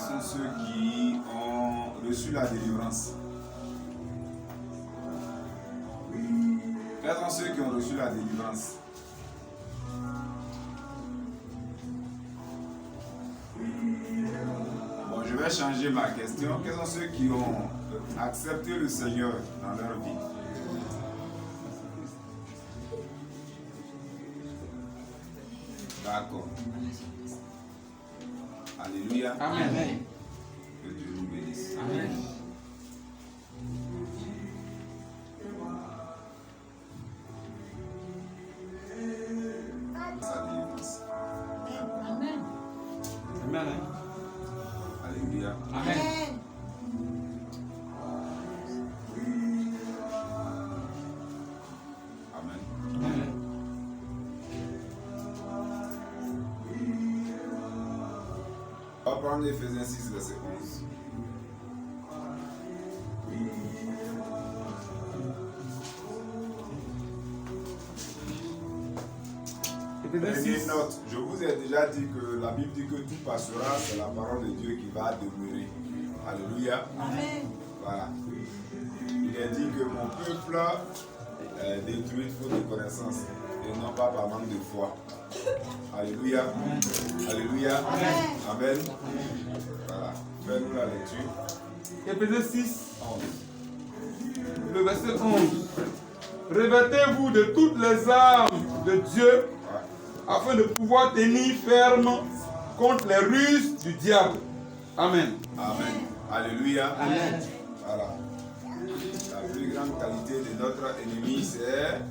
sont ceux qui ont reçu la délivrance? Quels sont ceux qui ont reçu la délivrance? Bon, je vais changer ma question. Quels sont ceux qui ont accepté le Seigneur dans leur vie? D'accord. Alléluia. Amen. Que Dieu nous bénisse. Amen. Sa délivrance. Amen. Amen. Alléluia. Amen. Amen. Amen. On va prendre Éphésiens 6, verset 11. Prenez note, je vous ai déjà dit que la Bible dit que tout passera, c'est la parole de Dieu qui va demeurer. Alléluia. Amen. Voilà. Il est dit que mon peuple est détruit faute de connaissance et non pas par manque de foi. Alléluia. Alléluia. Amen. Voilà. Fais-nous la lecture. Éphésiens 6, 11. le verset 11. Revêtez-vous de toutes les armes de Dieu afin de pouvoir tenir ferme contre les ruses du diable. Amen. Amen. Alléluia. Amen. Voilà. La plus grande qualité de notre ennemi, c'est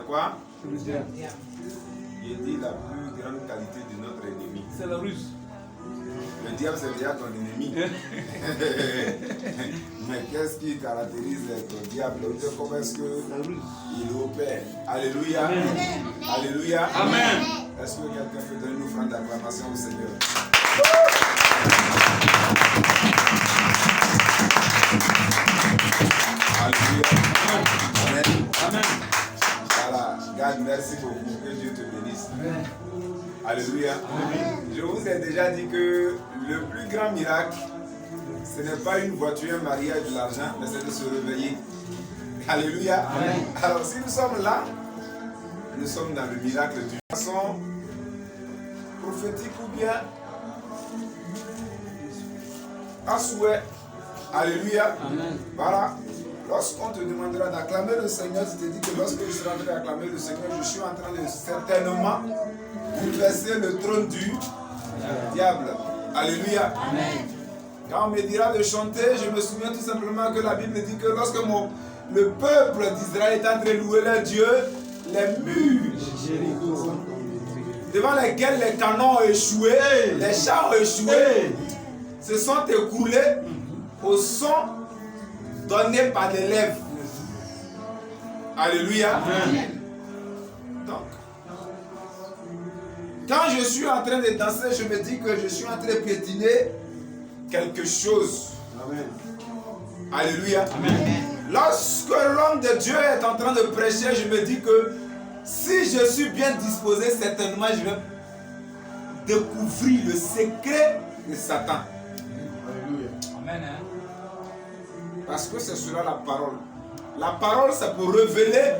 quoi? Le diable. Il dit la plus grande qualité de notre ennemi. C'est la ruse. Le diable, c'est déjà ton ennemi. Mais qu'est-ce qui caractérise ton diable? Comment est-ce qu'il opère? Alléluia. Amen. Alléluia. Amen. Est-ce que quelqu'un peut donner une offrande d'acclamation au Seigneur? Alléluia. Amen. Amen. Voilà. God, merci beaucoup. Que Dieu te bénisse. Amen. Alléluia. Je vous ai déjà dit que le plus grand miracle, ce n'est pas une voiture, un mariage, de l'argent, mais c'est de se réveiller. Alléluia. Amen. Alors si nous sommes là, nous sommes dans le miracle d'une façon prophétique ou bien à souhait. Alléluia. Amen. Voilà. Lorsqu'on te demandera d'acclamer le Seigneur, tu te dis que lorsque je serai en train d'acclamer le Seigneur, je suis en train de certainement bouleverser le trône du diable. Alléluia. Amen. Quand on me dira de chanter, je me souviens tout simplement que la Bible dit que lorsque le peuple d'Israël est en train de louer leur Dieu, les murs devant lesquels les canons ont échoué, les chars ont échoué, se sont écoulés au son donné par les lèvres. Alléluia. Amen. Donc, quand je suis en train de danser, je me dis que je suis en train de piétiner quelque chose. Amen. Alléluia. Amen. Lorsque l'homme de Dieu est en train de prêcher, je me dis que si je suis bien disposé, certainement je vais découvrir le secret de Satan. Alléluia. Amen. Parce que ce sera la parole. La parole, c'est pour révéler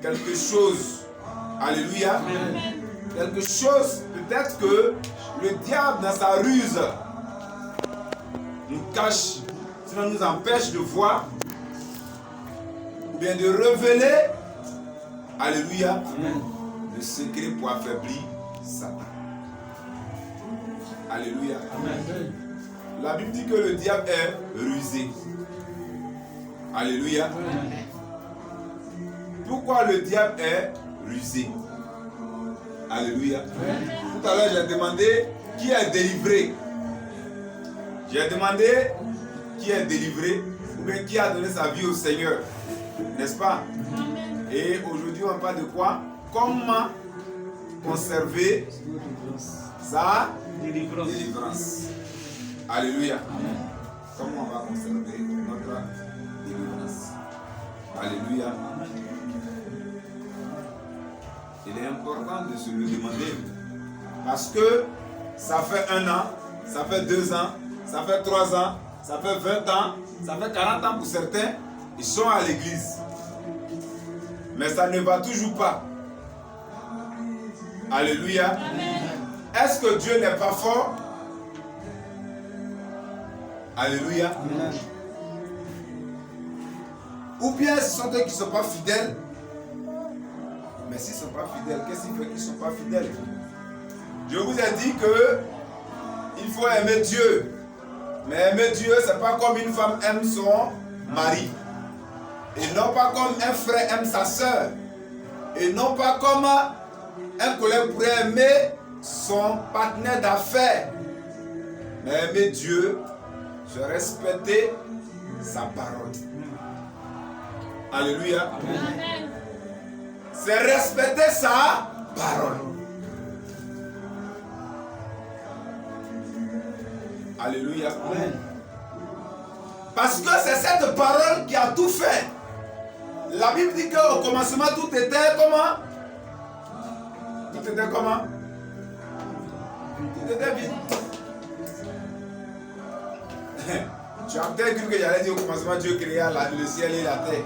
quelque chose. Alléluia. Amen. Quelque chose, peut-être que le diable, dans sa ruse, nous cache, sinon nous empêche de voir, ou bien de révéler, alléluia, le secret pour affaiblir Satan. Alléluia. Amen. La Bible dit que le diable est rusé. Alléluia. Pourquoi le diable est rusé? Alléluia. Tout à l'heure, j'ai demandé qui est délivré. J'ai demandé qui est délivré ou bien qui a donné sa vie au Seigneur. N'est-ce pas? Et aujourd'hui, on parle de quoi? Comment conserver sa délivrance. Alléluia. Comment on va conserver notre délivrance? Alléluia. Il est important de se le demander. Parce que ça fait 1 an, ça fait 2 ans, ça fait 3 ans, ça fait 20 ans, ça fait 40 ans pour certains, ils sont à l'église. Mais ça ne va toujours pas. Alléluia. Est-ce que Dieu n'est pas fort? Alléluia. Amen. Ou bien ce sont eux qui ne sont pas fidèles. Mais s'ils ne sont pas fidèles, qu'est-ce qui fait qu'ils ne sont pas fidèles? Je vous ai dit que il faut aimer Dieu. Mais aimer Dieu, ce n'est pas comme une femme aime son mari. Et non pas comme un frère aime sa soeur. Et non pas comme un collègue pourrait aimer son partenaire d'affaires. Mais aimer Dieu, c'est respecter sa parole. Alléluia. Amen. C'est respecter sa parole. Alléluia. Amen. Parce que c'est cette parole qui a tout fait. La Bible dit qu'au commencement, tout était comment? Tout était comment? Tout était vide. Tu as peut-être cru que j'allais dire au commencement, Dieu créa le ciel et la terre.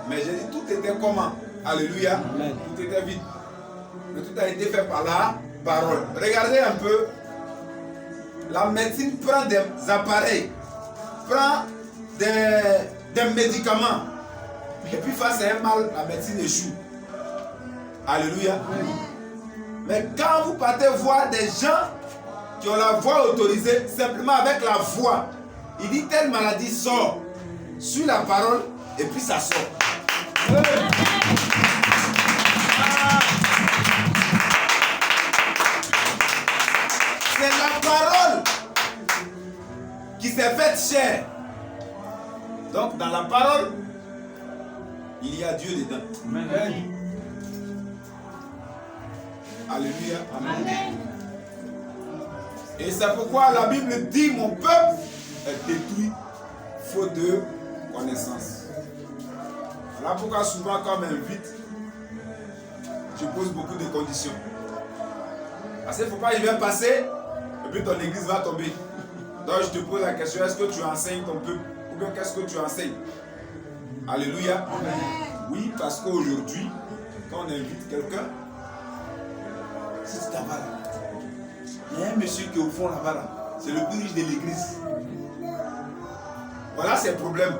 Mais j'ai dit tout était comment? Alléluia. Amen. Tout était vide. Mais tout a été fait par la parole. Regardez un peu. La médecine prend des appareils, prend des médicaments. Et puis face à un mal, la médecine échoue. Alléluia. Amen. Mais quand vous partez voir des gens qui ont la voix autorisée, simplement avec la voix, il dit telle maladie sort. Sur la parole, et puis ça sort. Amen. C'est la parole qui s'est faite chair. Donc dans la parole, il y a Dieu dedans. Amen. Alléluia. Amen. Et c'est pourquoi la Bible dit mon peuple est détruit faute de connaissance. Voilà pourquoi souvent quand on m'invite, je pose beaucoup de conditions. Parce qu'il ne faut pas y venir passer et puis ton église va tomber. Donc je te pose la question, est-ce que tu enseignes ton peuple? Ou bien qu'est-ce que tu enseignes? Alléluia. Amen. Oui, parce qu'aujourd'hui, quand on invite quelqu'un, c'est là-bas là. Il y a un monsieur qui est au fond là-bas là. C'est le plus riche de l'église. Voilà ses problèmes.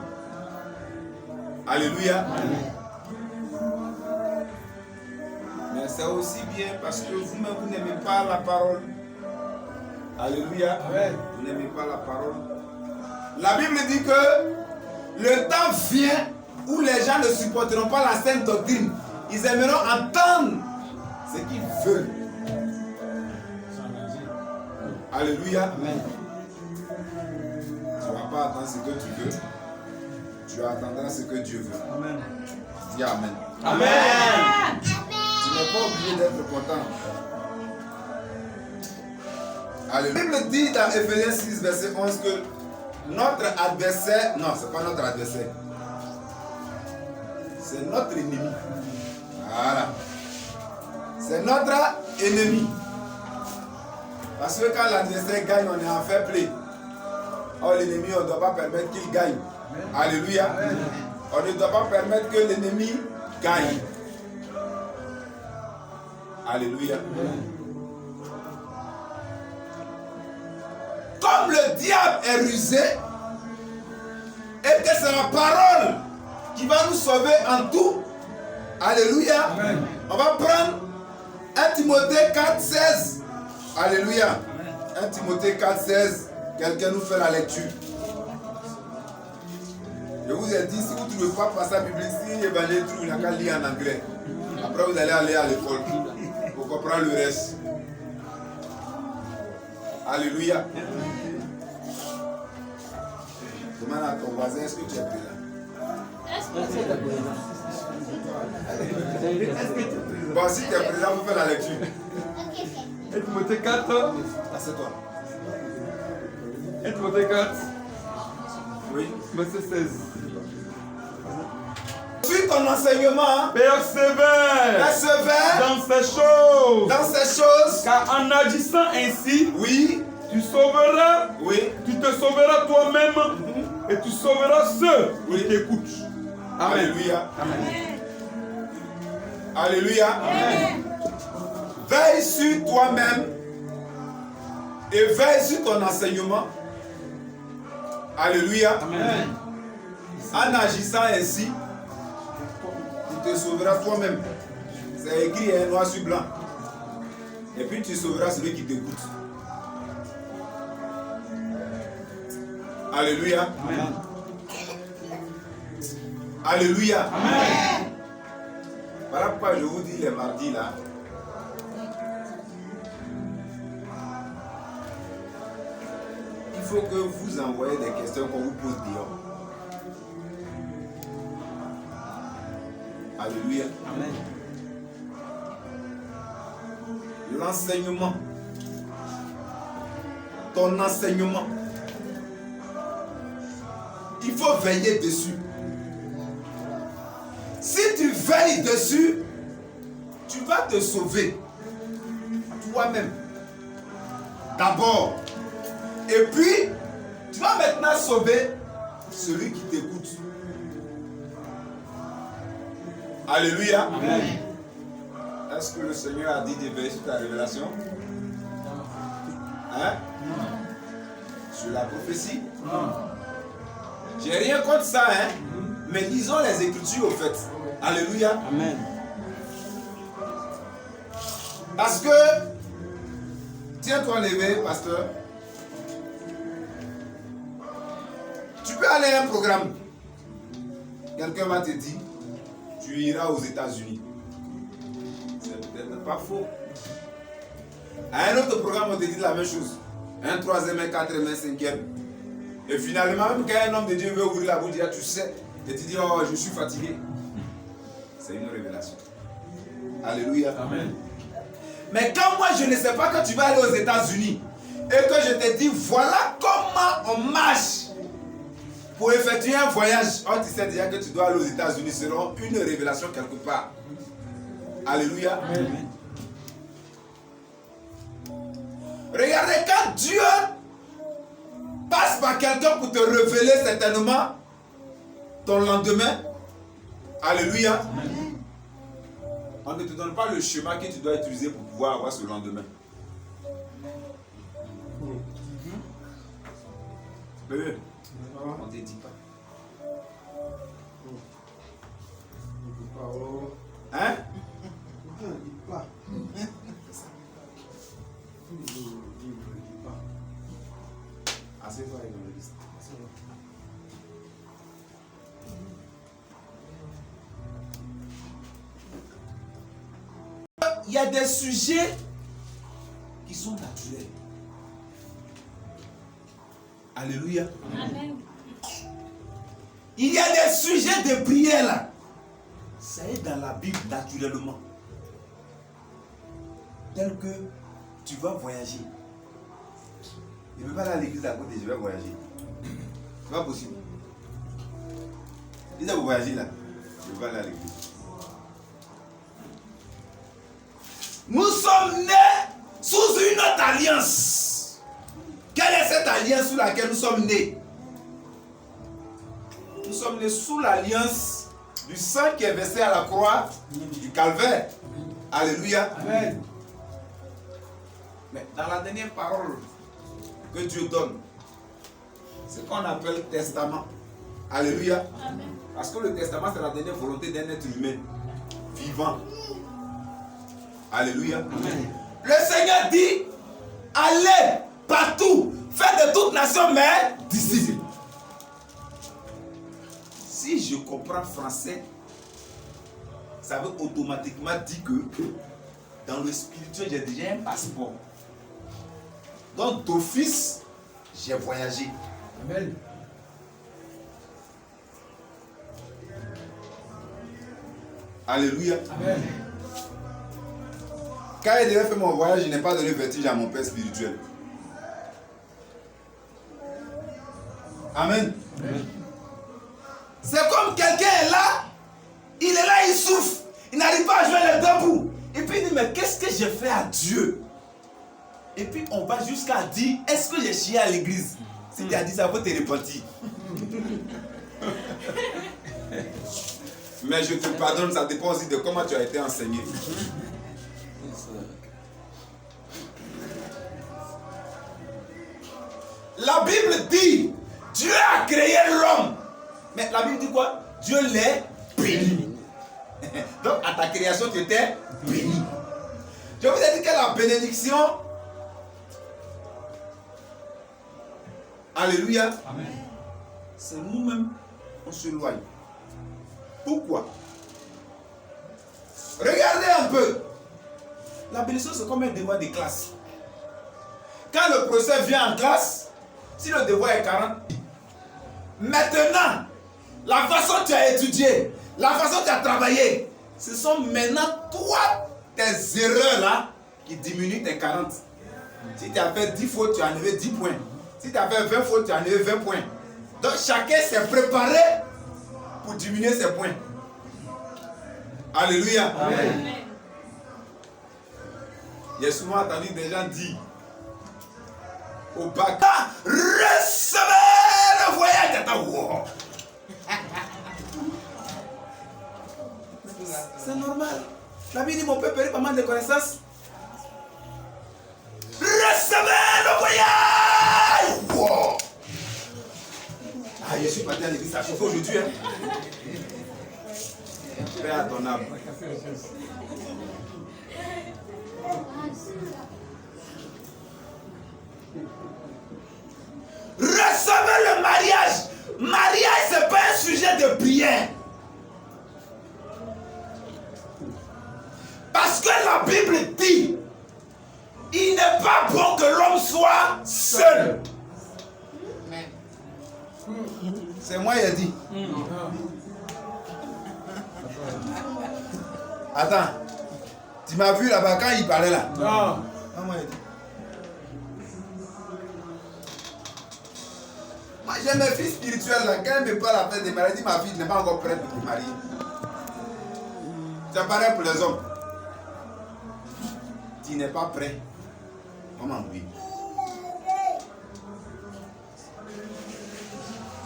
Alléluia. Amen. Mais c'est aussi bien parce que vous-même vous n'aimez pas la parole. Alléluia. Amen. Vous n'aimez pas la parole. La Bible dit que le temps vient où les gens ne supporteront pas la sainte doctrine. Ils aimeront entendre ce qu'ils veulent. Alléluia. Amen. Tu ne vas pas attendre ce que tu veux. Tu attendras ce que Dieu veut. Amen. Dis Amen. Amen. Amen. Tu n'es pas obligé d'être content. Alléluia. La Bible dit dans Ephésiens 6, verset 11 que notre adversaire, non, ce n'est pas notre adversaire, c'est notre ennemi. Voilà. C'est notre ennemi. Parce que quand l'adversaire gagne, on est en fair play. Or l'ennemi, on ne doit pas permettre qu'il gagne. Alléluia. Amen. On ne doit pas permettre que l'ennemi gagne. Alléluia. Amen. Comme le diable est rusé, et que c'est la parole qui va nous sauver en tout. Alléluia. Amen. On va prendre 1 Timothée 4, 16. Alléluia. 1 Timothée 4, 16. Quelqu'un nous fait la lecture. Je vous ai dit, si vous ne trouvez pas passage biblique, si l'évangile trouve, il n'y a qu'à lire en anglais. Après, vous allez aller à l'école pour comprendre le reste. Alléluia. Demande à ton voisin, est-ce que tu es présent? Bon, si tu es présent, vous faites la lecture. Et Timothée 4. Assieds-toi. Et Timothée 4. Oui. Verset 16. Je suis ton ton enseignement. Persévère Persévère dans ces choses. dans ces choses. Car en agissant ainsi, Oui, tu sauveras, oui. tu te sauveras toi-même et tu sauveras ceux Oui. qui t'écoutent. Amen. Alléluia. Amen. Alléluia. Amen. Veille sur toi-même et veille sur ton enseignement. Alléluia. Amen. En agissant ainsi, tu te sauveras toi-même. C'est écrit noir sur blanc. Et puis tu sauveras celui qui t'écoute. Alléluia. Amen. Alléluia. Amen. Voilà pourquoi je vous dis les mardis là. Il faut que vous envoyez des questions qu'on vous pose dehors. Alléluia. Amen. L'enseignement. Ton enseignement. Il faut veiller dessus. Si tu veilles dessus, tu vas te sauver toi-même. D'abord. Et puis, tu vas maintenant sauver celui qui t'écoute. Alléluia. Amen. Est-ce que le Seigneur a dit de veiller sur ta révélation? Hein? Sur la prophétie? J'ai rien contre ça, hein? Mais lisons les Écritures au fait. Alléluia. Amen. Parce que, tiens-toi levé, pasteur. Tu peux aller à un programme. Quelqu'un va te dire, tu iras aux États-Unis. C'est peut-être pas faux. À un autre programme, on te dit la même chose. Un troisième, un quatrième, un cinquième. Et finalement, même quand un homme de Dieu veut ouvrir la bouche, il dit, tu sais, et tu dis, oh, je suis fatigué. C'est une révélation. Alléluia. Amen. Mais quand moi, je ne sais pas que tu vas aller aux États-Unis et que je te dis, voilà comment on marche pour effectuer un voyage. Oh, tu sais déjà que tu dois aller aux États-Unis selon une révélation quelque part. Alléluia. Amen. Regardez, quand Dieu passe par quelqu'un pour te révéler certainement ton lendemain. Alléluia. On ne te donne pas le chemin que tu dois utiliser pour pouvoir avoir ce lendemain. Bébé, on ne te dit pas. Hein? Assez-toi, évangéliste. Il y a des sujets qui sont naturels. Alléluia. Amen. Il y a des sujets de prière là. Ça est dans la Bible naturellement. Tel que tu vas voyager. Je ne vais pas aller à l'église à côté, je vais voyager. C'est pas possible. Si vous voyagez là, je vais aller à l'église. Nous sommes nés sous une autre alliance. Quelle est cette alliance sous laquelle nous sommes nés? Nous sommes nés sous l'alliance du sang qui est versé à la croix du calvaire. Alléluia. Amen. Mais dans la dernière parole que Dieu donne, c'est ce qu'on appelle testament. Alléluia. Amen. Parce que le testament, c'est la dernière volonté d'un être humain vivant. Alléluia. Amen. Le Seigneur dit, allez partout, faites de toutes nations mes disciples. Si je comprends français, ça veut automatiquement dire que dans le spirituel, j'ai déjà un passeport. Donc d'office, j'ai voyagé. Amen. Alléluia. Amen. Quand il devait faire mon voyage, je n'ai pas donné vertige à mon père spirituel. Amen. Amen. C'est comme quelqu'un est là, il n'arrive pas à jouer les deux bouts. Et puis il dit, mais qu'est-ce que j'ai fait à Dieu? Et puis on va jusqu'à dire, est-ce que j'ai chié à l'église? Si tu as dit ça, il faut te repentir. Mais je te pardonne, ça dépend aussi de comment tu as été enseigné. La Bible dit, Dieu a créé l'homme. Mais la Bible dit quoi? Dieu l'est béni. Donc à ta création, tu étais béni. Je vous ai dit que la bénédiction, alléluia, c'est nous-mêmes, on se loigne. Pourquoi? Regardez un peu. La bénédiction, c'est comme un devoir de classe. Quand le professeur vient en classe, si le devoir est 40, maintenant, la façon dont tu as étudié, la façon dont tu as travaillé, ce sont maintenant toi, tes erreurs là, qui diminuent tes 40. Si tu as fait 10 fautes, tu as enlevé 10 points. Si tu as fait 20 fautes, tu as enlevé 20 points. Donc chacun s'est préparé pour diminuer ses points. Alléluia. Amen. J'ai souvent entendu des gens dire au bac, recevez le voyage. Wow. C'est normal. La Bible dit, mon peuple perd pas mal de connaissances. Recevez le voyage. Wow. Ah, je suis parti à l'église, ça chauffe aujourd'hui. Hein? Paix à ton âme. Recevez le mariage. Mariage, ce n'est pas un sujet de prière. Parce que la Bible dit, il n'est pas bon que l'homme soit seul. C'est moi qui ai dit. Attends, tu m'as vu là-bas quand il parlait là? Non. Moi j'ai dit. Moi j'ai mes filles spirituelles là, quand elle me parle après des maladies, ma fille n'est pas encore prête pour te marier. C'est pareil pour les hommes. Tu n'es pas prêt. Comment oui?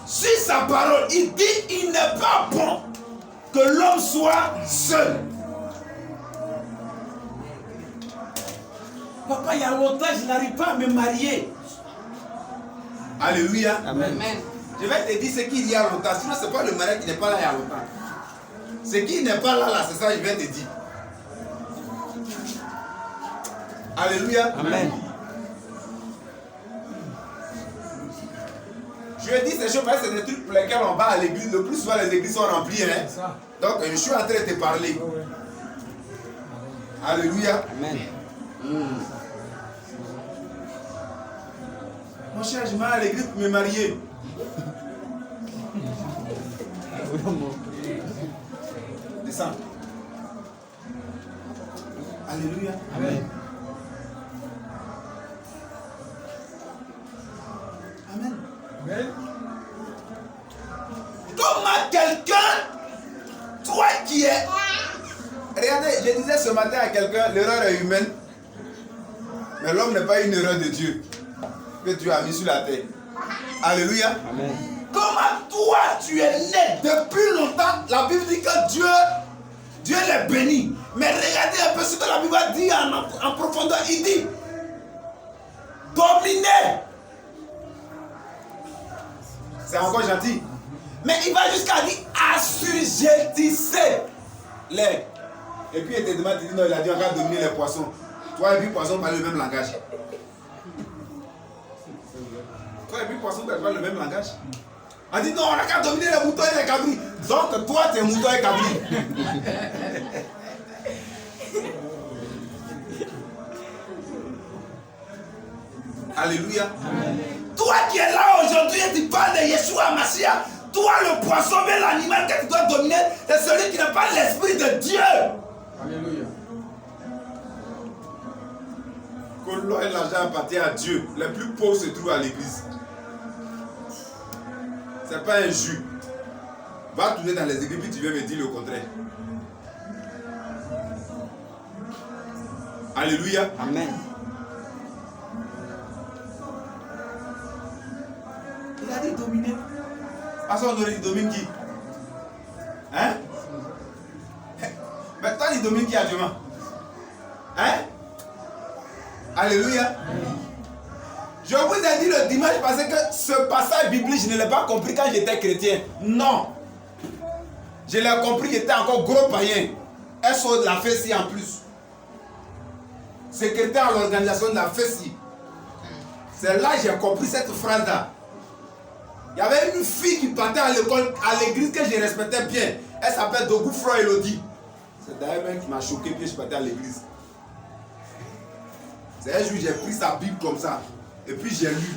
Sur sa parole, il dit il n'est pas bon que l'homme soit seul. Papa, il y a longtemps, je n'arrive pas à me marier. Alléluia. Amen. Je vais te dire ce qu'il y a longtemps. Sinon, ce n'est pas le mariage qui n'est pas là il y a longtemps. Ce qui n'est pas là, c'est ça que je vais te dire. Alléluia. Amen. Je dis ces choses parce que c'est des trucs pour lesquels on va à l'église. Le plus souvent, les églises sont remplies. Hein? Donc, je suis en train de te parler. Alléluia. Amen. Mon cher, je m'en vais à l'église pour me marier. Descends. Alléluia. Amen. Amen. Amen. Comment quelqu'un, toi qui es... Regardez, je disais ce matin à quelqu'un, l'erreur est humaine, mais l'homme n'est pas une erreur de Dieu que Dieu a mis sur la terre. Alléluia. Amen. Comment toi tu es né depuis longtemps? La Bible dit que Dieu l'est béni. Mais regardez un peu ce que la Bible dit en profondeur. Il dit dominer. C'est encore gentil. Mais il va jusqu'à dire assujettissez-les. Et puis il te demande, il dit non, il a dit on va dominer les poissons. Toi et puis poisson parlent le même langage. Toi et puis poisson parlent le même langage. On dit non, on n'a qu'à dominer les moutons et les cabris. Donc toi t'es mouton et cabri. Alléluia. Amen. Toi qui es là aujourd'hui et tu parles de Yeshua Mashiach, toi le poisson, mais l'animal que tu dois dominer, c'est celui qui n'a pas l'esprit de Dieu. Alléluia. Que l'or et l'argent appartiennent à Dieu. Les plus pauvres se trouvent à l'église. Ce n'est pas un jus. Va tourner dans les églises et tu viens me dire le contraire. Alléluia. Amen. Il a dit dominer. À ça, on aurait dit domine qui? Hein? Mais toi, il domine qui actuellement? Hein? Alléluia. Je vous ai dit le dimanche passé que ce passage biblique, je ne l'ai pas compris quand j'étais chrétien. Non. Je l'ai compris, j'étais encore gros païen. SO l'a fait ci en plus. Secrétaire à l'organisation de la FESI. C'est là que j'ai compris cette phrase-là. Il y avait une fille qui partait à l'école, à l'église que je respectais bien. Elle s'appelle Dogou Fro Elodie. C'est d'ailleurs même qui m'a choqué que je partais à l'église. C'est un jour j'ai pris sa Bible comme ça. Et puis j'ai lu.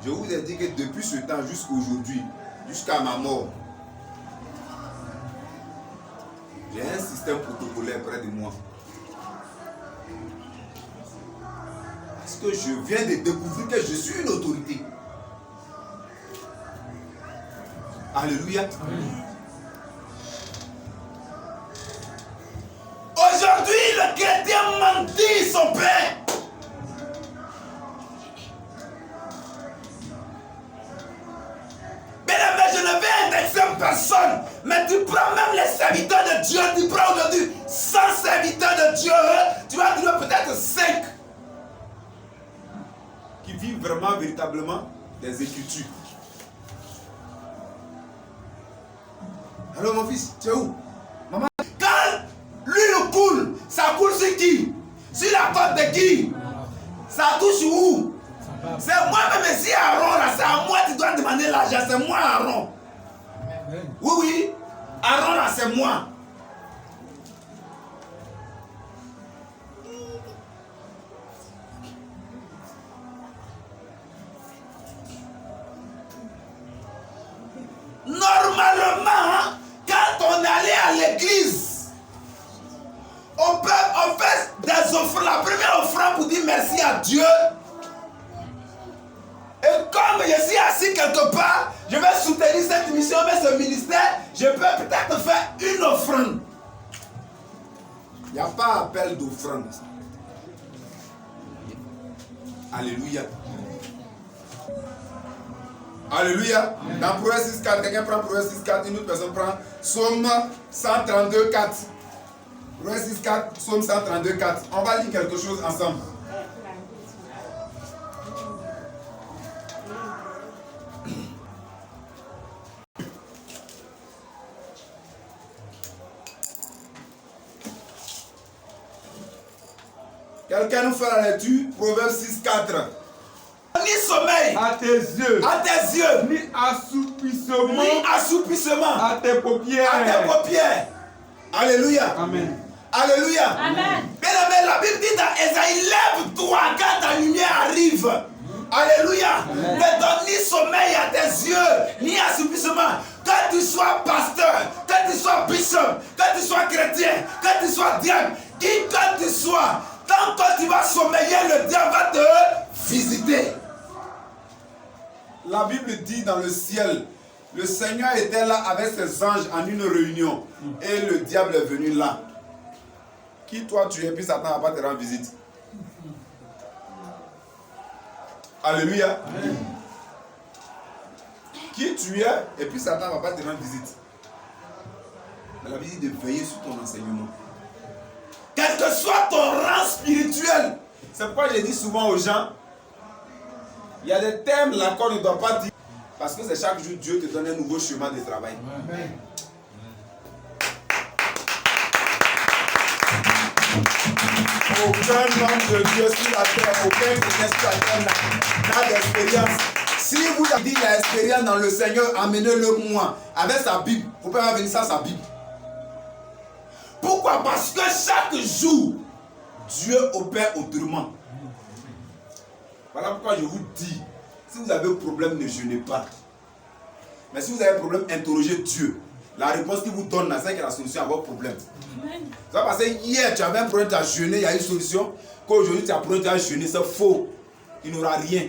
Je vous ai dit que depuis ce temps jusqu'à aujourd'hui, jusqu'à ma mort, j'ai un système protocolaire près de moi. Parce que je viens de découvrir que je suis une autorité. Alléluia. Aujourd'hui, le chrétien mentit son père. Bien-aimé, je ne vais indexer personne, mais tu prends même les serviteurs de Dieu, tu prends aujourd'hui 100 serviteurs de Dieu, tu vas trouver peut-être 5 qui vivent vraiment, véritablement des écritures. Alors mon fils, tu es où? Maman, quand l'huile coule, ça coule sur qui? Sur la tête de qui? Ça touche où? C'est moi-même ici Aaron là, c'est à moi que tu dois demander l'argent, c'est moi Aaron. Oui, oui, Aaron là, c'est moi. Normalement, quand on est allé à l'église, on fait des offrandes. La première offrande pour dire merci à Dieu. Et comme je suis assis quelque part, je vais soutenir cette mission, mais ce ministère, je peux peut-être faire une offrande. Il n'y a pas appel d'offrande. Alléluia. Alléluia. Dans Proverbe 6.4, quelqu'un prend Proverbe 6.4, une autre personne prend Psaume 132.4. Proverbe 6.4, Psaume 132.4. On va lire quelque chose ensemble. Quelqu'un nous fait la lecture, Proverbe 6.4. Ni sommeil À tes yeux. à tes yeux, Ni assoupissement. ni assoupissement À tes paupières. à tes paupières. Alléluia. Amen. Alléluia. Amen. Bien aimé, la Bible dit dans Ésaïe, lève-toi quand ta lumière arrive. Alléluia. Ne donne ni sommeil à tes yeux, ni assoupissement. Que tu sois pasteur, que tu sois bishop, que tu sois chrétien, que tu sois diable, qui que tu sois, tant que tu vas sommeiller, le diable va te visiter. La Bible dit dans le ciel, le Seigneur était là avec ses anges en une réunion et le diable est venu là. Qui toi tu es, puis Satan ne va pas te rendre visite. Alléluia. Amen. Qui tu es, et puis Satan ne va pas te rendre visite. Mais la Bible dit de veiller sur ton enseignement. Quel que soit ton rang spirituel. C'est pourquoi je dis souvent aux gens, il y a des thèmes là qu'on ne doit pas dire. Parce que c'est chaque jour Dieu te donne un nouveau chemin de travail. Amen. Aucun homme de Dieu sur la terre, aucun chrétien sur la terre n'a d'expérience. Si vous avez dit l'expérience dans le Seigneur, amenez-le moi. Avec sa Bible, vous pouvez venir sans sa Bible. Pourquoi? Parce que chaque jour, Dieu opère autrement. Voilà pourquoi je vous dis, si vous avez un problème, ne jeûnez pas. Mais si vous avez un problème, interrogez Dieu. La réponse qu'il vous donne, c'est la solution à votre problème. Ça parce que hier, tu avais un problème, tu as jeûné, il y a une solution. Qu'aujourd'hui, tu as un problème, tu as jeûné, c'est faux. Il n'y aura rien.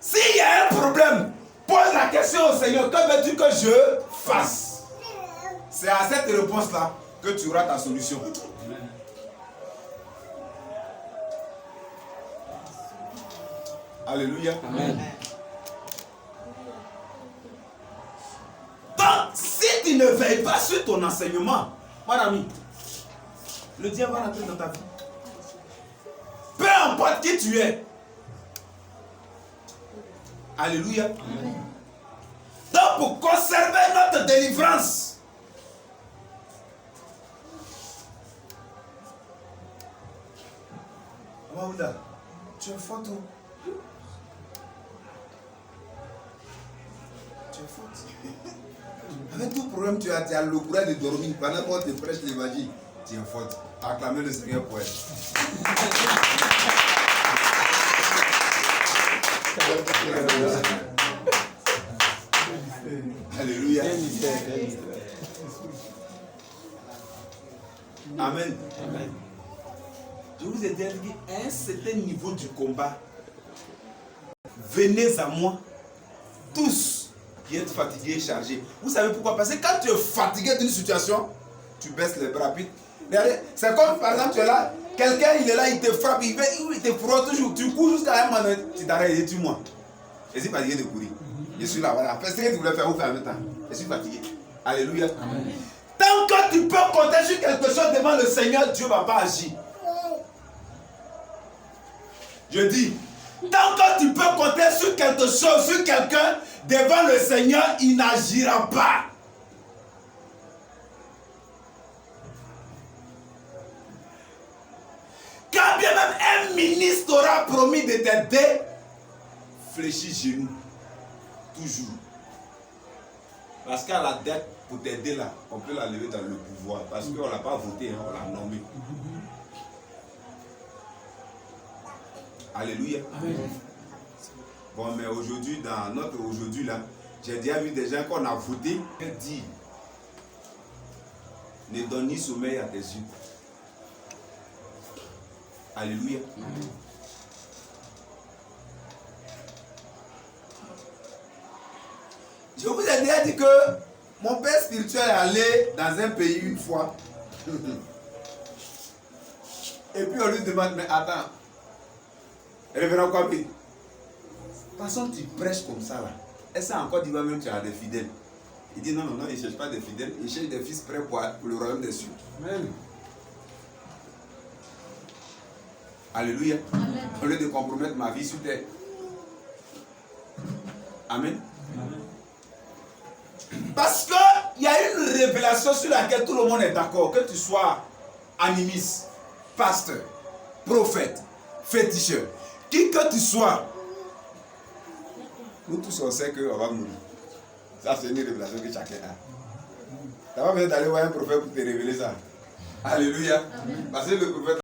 S'il y a un problème, pose la question au Seigneur, que veux-tu que je fasse? C'est à cette réponse-là que tu auras ta solution. Alléluia. Amen. Donc, si tu ne veilles pas sur ton enseignement, mon ami, le diable va rentrer dans ta vie. Peu importe qui tu es. Alléluia. Amen. Donc, pour conserver notre délivrance, Maouda, tu es fort, toi. Tu es fort. Avec tout problème, tu as le courage de dormir pendant qu'on te prêche l'évangile. Tu es fort. Acclamez le Seigneur pour elle. Alléluia. Amen. Amen. Je vous ai dit, à un certain niveau du combat, venez à moi, tous qui êtes fatigués et chargés. Vous savez pourquoi? Parce que quand tu es fatigué d'une situation, tu baisses les bras. C'est comme par exemple, tu es là, quelqu'un il est là, il te frappe, il te frotte toujours, tu cours jusqu'à un moment, tu t'arrêtes et tue-moi. Je suis fatigué de courir. Je suis là, voilà. Faites ce que tu voulais faire, vous faites en même temps. Je suis fatigué. Alléluia. Amen. Tant que tu peux compter sur quelque chose devant le Seigneur, Dieu ne va pas agir. Je dis, tant que tu peux compter sur quelque chose, sur quelqu'un, devant le Seigneur, il n'agira pas. Quand bien même un ministre aura promis de t'aider, fléchis genoux. Toujours. Parce qu'à la dette, pour t'aider là, on peut la lever dans le pouvoir. Parce qu'on ne l'a pas voté, hein, on l'a nommé. Alléluia. Amen. Bon, mais aujourd'hui, dans notre aujourd'hui là, j'ai déjà vu des gens qu'on a voté et dit ne donne ni sommeil à tes yeux. Alléluia. Amen. Je vous ai déjà dit que mon père spirituel est allé dans un pays une fois. Et puis on lui demande, mais attends, révérend quoi, de toute façon, tu prêches comme ça là. Est-ce qu'en Côte d'Ivoire même tu as des fidèles? Il dit non, non, non, il ne cherche pas des fidèles, il cherche des fils prêts pour le royaume des cieux. Amen. Alléluia. Amen. Au lieu de compromettre ma vie sur terre. Amen. Parce qu'il y a une révélation sur laquelle tout le monde est d'accord. Que tu sois animiste, pasteur, prophète, féticheur, qui que tu sois, nous tous on sait qu'on va mourir. Ça c'est une révélation que chacun a. Tu n'as pas besoin d'aller voir un prophète pour te révéler ça. Alléluia. Parce que le prophète